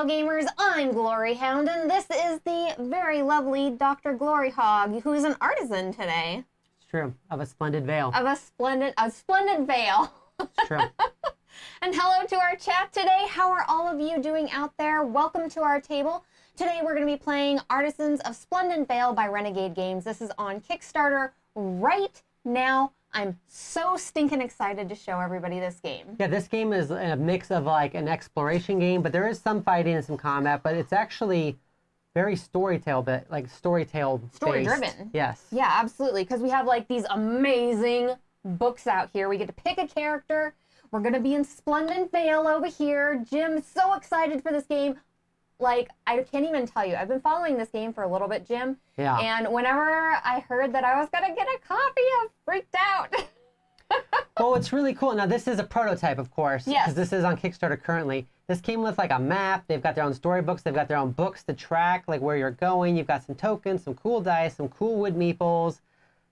Hello gamers, I'm GloryHoundd, and this is the very lovely DrGloryHogg, who is an artisan today. It's true. Of a splendid vale. Of a splendid vale. It's true. And hello to our chat today. How are all of you doing out there? Welcome to our table. Today we're going to be playing Artisans of Splendent Vale by Renegade Games. This is on Kickstarter right now. I'm so stinking excited to show everybody this game. Yeah, this game is a mix of like an exploration game, but there is some fighting and some combat, but it's actually very storytale Story-driven. Yes. Yeah, absolutely, because we have like these amazing books out here. We get to pick a character. We're going to be in Splendent Vale over here. Jim's so excited for this game. Like, I can't even tell you. I've been following this game for a little bit, Jim. Yeah. And whenever I heard that I was going to get a copy, I freaked out. Well, it's really cool. Now, this is a prototype, of course. Yes. Because this is on Kickstarter currently. This came with, like, a map. They've got their own storybooks. They've got their own books to track, like, where you're going. You've got some tokens, some cool dice, some cool wood meeples,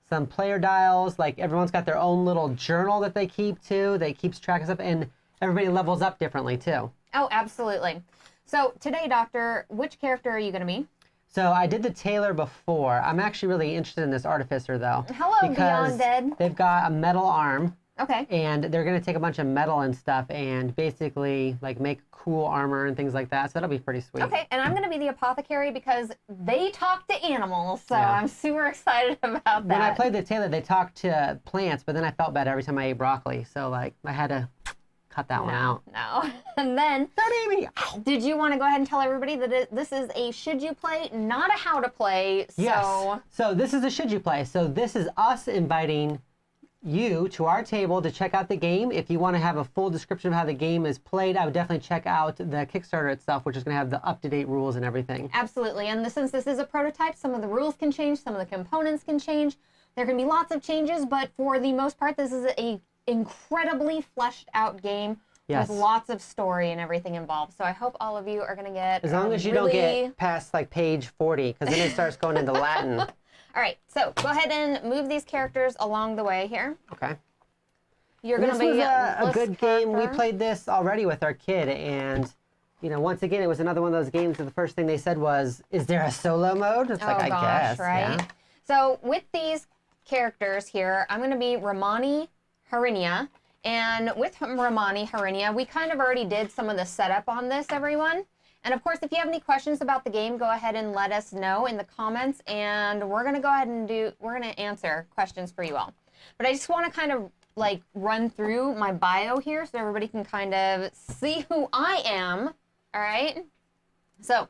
some player dials. Like, everyone's got their own little journal that they keep, too. That keeps track of stuff. And everybody levels up differently, too. Oh, absolutely. So today, Doctor, which character are you going to be? So I did the tailor before. I'm actually really interested in this artificer, though. Hello, because Beyond Dead. They've got a metal arm. Okay. And they're going to take a bunch of metal and stuff and basically like make cool armor and things like that. So that'll be pretty sweet. Okay, and I'm going to be the apothecary because they talk to animals, so Yeah. I'm super excited about that. When I played the tailor, they talked to plants, but then I felt bad every time I ate broccoli. So like I had to cut that one out. No. And then, Don't eat me! did you want to go ahead and tell everybody that this is a should you play, not a how to play? So Yes. So this is a should you play. So this is us inviting you to our table to check out the game. If you want to have a full description of how the game is played, I would definitely check out the Kickstarter itself, which is going to have the up-to-date rules and everything. Absolutely. And since this is a prototype, some of the rules can change, some of the components can change. There can be lots of changes, but for the most part, this is a incredibly fleshed out game. Yes. With lots of story and everything involved. So I hope all of you are going to get As long as you don't get past like page 40, because then it starts going into Latin. All right, so go ahead and move these characters along the way here. Okay. You're And going to this be was a good game. We character. played this already with our kid, and you know, once again, it was another one of those games where the first thing they said was, "Is there a solo mode?" It's like, I guess, right? yeah. So with these characters here, I'm going to be Romani Harinia. And with Romani Harinia, we kind of already did some of the setup on this, everyone. And of course, if you have any questions about the game, go ahead and let us know in the comments, and we're going to go ahead and we're going to answer questions for you all. But I just want to kind of like run through my bio here so everybody can kind of see who I am, all right? So,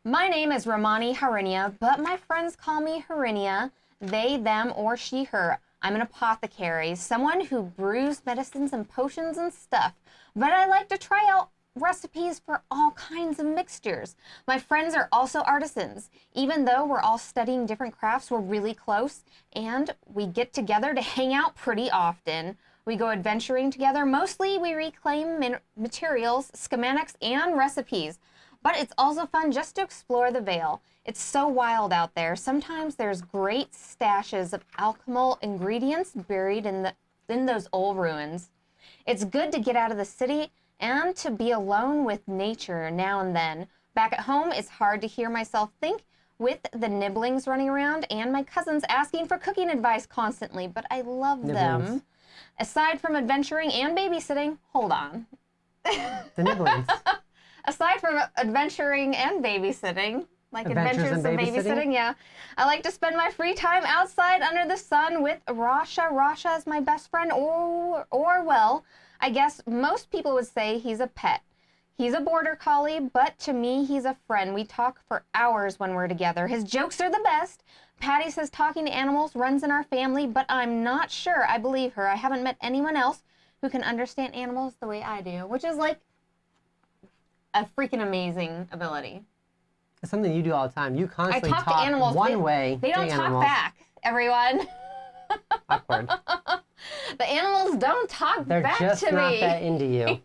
my name is Romani Harinia, but my friends call me Harinia, they, them, or she, her. I'm an apothecary, someone who brews medicines and potions and stuff, but I like to try out recipes for all kinds of mixtures. My friends are also artisans. Even though we're all studying different crafts, we're really close, and we get together to hang out pretty often. We go adventuring together. Mostly we reclaim materials, schematics, and recipes. But it's also fun just to explore the Vale. It's so wild out there. Sometimes there's great stashes of alchemical ingredients buried in those old ruins. It's good to get out of the city and to be alone with nature now and then. Back at home, it's hard to hear myself think with the nibblings running around and my cousins asking for cooking advice constantly, but I love them. Aside from adventuring and babysitting, hold on. The nibblings. Aside from adventuring and babysitting, like Adventures adventures in of babysitting, yeah. I like to spend my free time outside under the sun with Rasha. Rasha is my best friend, or well, I guess most people would say he's a pet. He's a border collie, but to me, he's a friend. We talk for hours when we're together. His jokes are the best. Patty says talking to animals runs in our family, but I'm not sure I believe her. I haven't met anyone else who can understand animals the way I do, which is like a freaking amazing ability. It's something you do all the time. You constantly I talk to animals. one way. They don't to talk animals. back, everyone. Awkward. The animals don't talk They're back just to not me. that into you.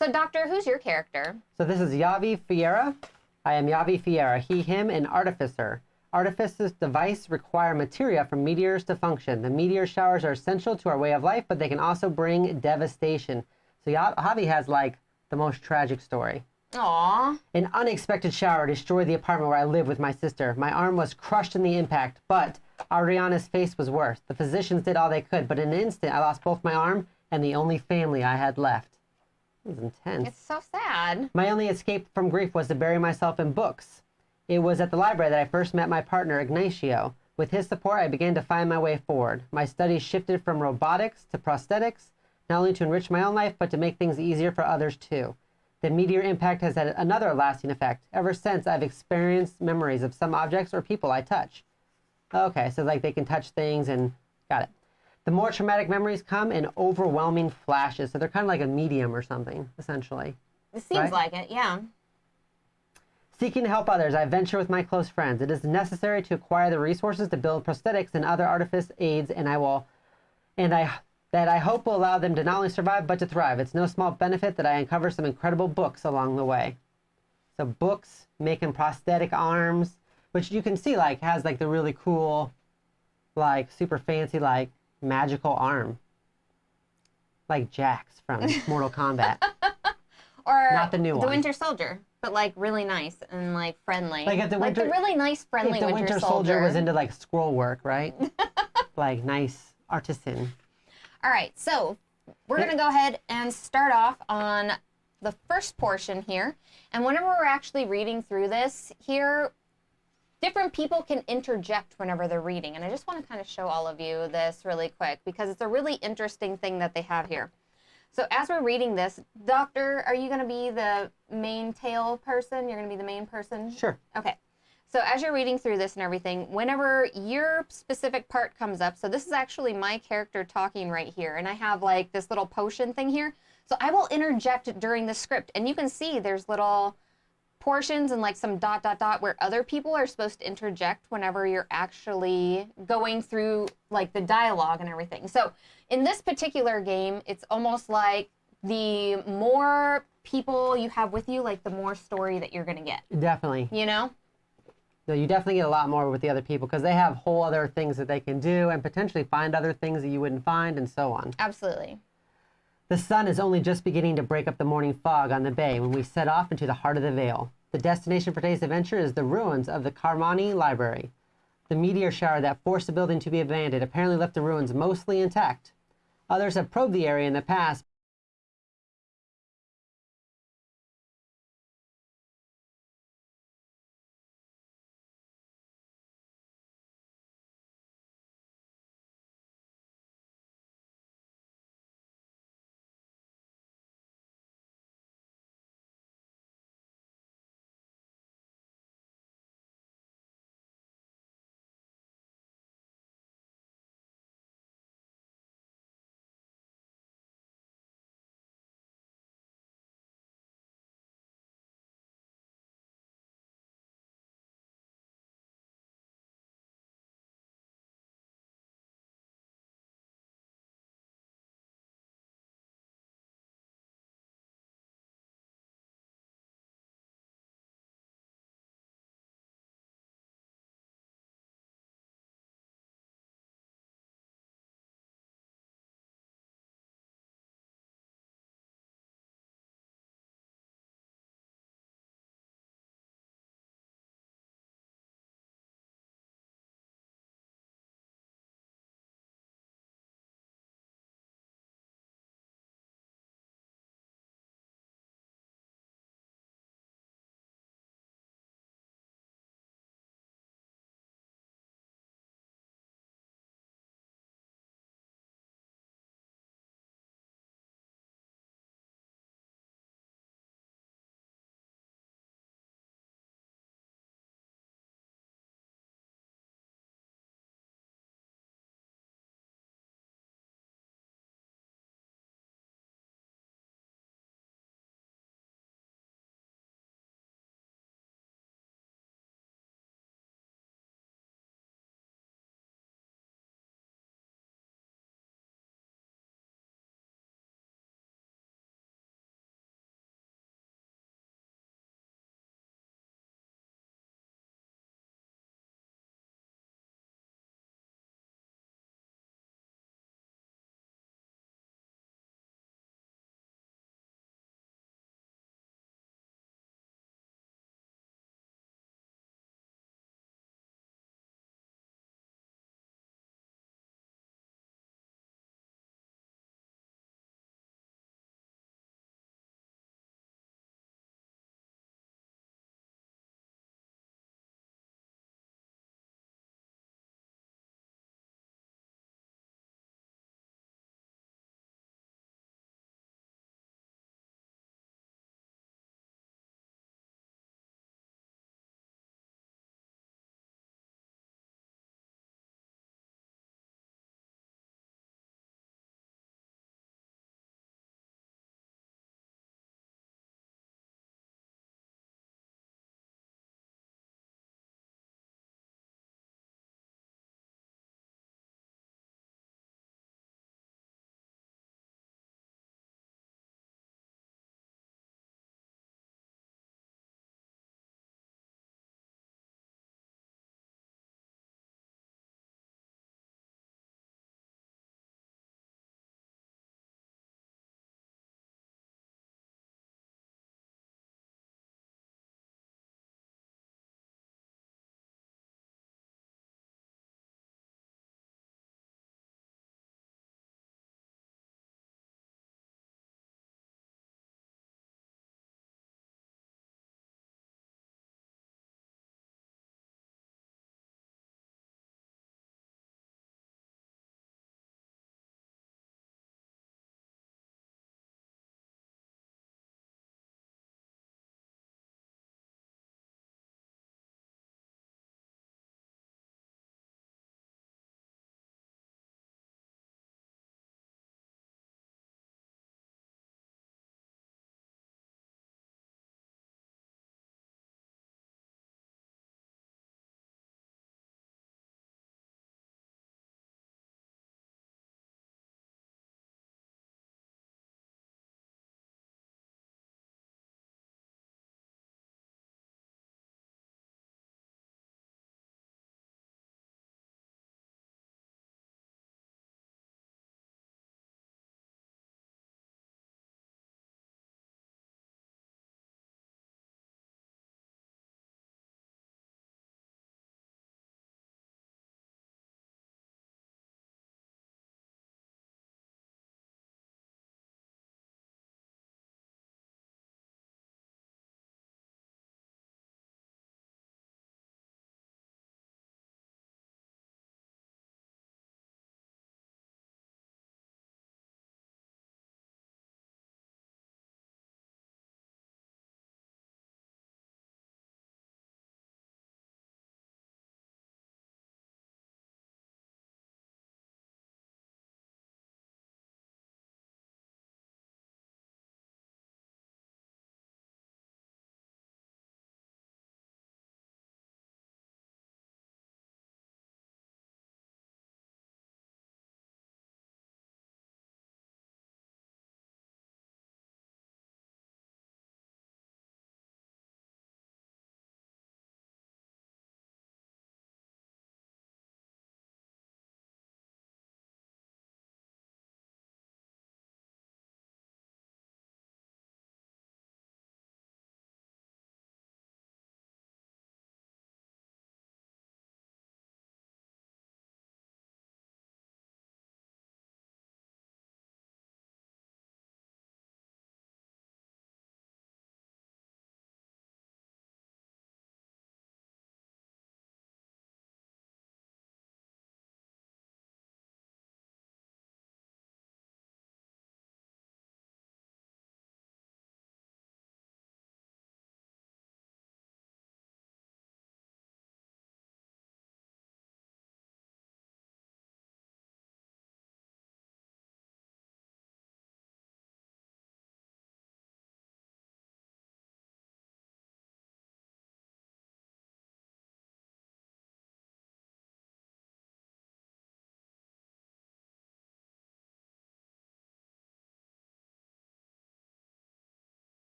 So, Doctor, who's your character? So this is Yavi Fiera. I am Yavi Fiera. He, him, and Artificer. Artificer's device require materia from meteors to function. The meteor showers are essential to our way of life, but they can also bring devastation. So Javi has like The most tragic story. Aw. An unexpected shower destroyed the apartment where I live with my sister. My arm was crushed in the impact, but Ariana's face was worse. The physicians did all they could, but in an instant, I lost both my arm and the only family I had left. It was intense. It's so sad. My only escape from grief was to bury myself in books. It was at the library that I first met my partner, Ignacio. With his support, I began to find my way forward. My studies shifted from robotics to prosthetics, not only to enrich my own life, but to make things easier for others too. The meteor impact has had another lasting effect. Ever since, I've experienced memories of some objects or people I touch. Okay, so like they can touch things and got it. The more traumatic memories come in overwhelming flashes. So they're kind of like a medium or something, essentially. It seems like it, yeah. Seeking to help others, I venture with my close friends. It is necessary to acquire the resources to build prosthetics and other artifice aids, and I hope will allow them to not only survive, but to thrive. It's no small benefit that I uncover some incredible books along the way. So books, making prosthetic arms, which you can see like has like the really cool, like super fancy, like magical arm. Like Jax from Mortal Kombat. Or not the new one. The Winter Soldier, but like really nice and like friendly. Like if the the really nice, friendly if the Winter Soldier was into like scroll work, right? Like nice artisan. All right, so we're going to go ahead and start off on the first portion here. And whenever we're actually reading through this here, different people can interject whenever they're reading. And I just want to kind of show all of you this really quick because it's a really interesting thing that they have here. So as we're reading this, Doctor, are you going to be the main tale person? You're going to be the main person? Sure. Okay. So as you're reading through this and everything, whenever your specific part comes up, so this is actually my character talking right here, and I have like this little potion thing here. So I will interject during the script, and you can see there's little portions and like some ... where other people are supposed to interject whenever you're actually going through like the dialogue and everything. So in this particular game, it's almost like the more people you have with you, like the more story that you're going to get. Definitely. You know? No, you definitely get a lot more with the other people because they have whole other things that they can do and potentially find other things that you wouldn't find and so on. Absolutely. The sun is only just beginning to break up the morning fog on the bay when we set off into the heart of the Vale. The destination for today's adventure is the ruins of the Carmani Library. The meteor shower that forced the building to be abandoned apparently left the ruins mostly intact. Others have probed the area in the past,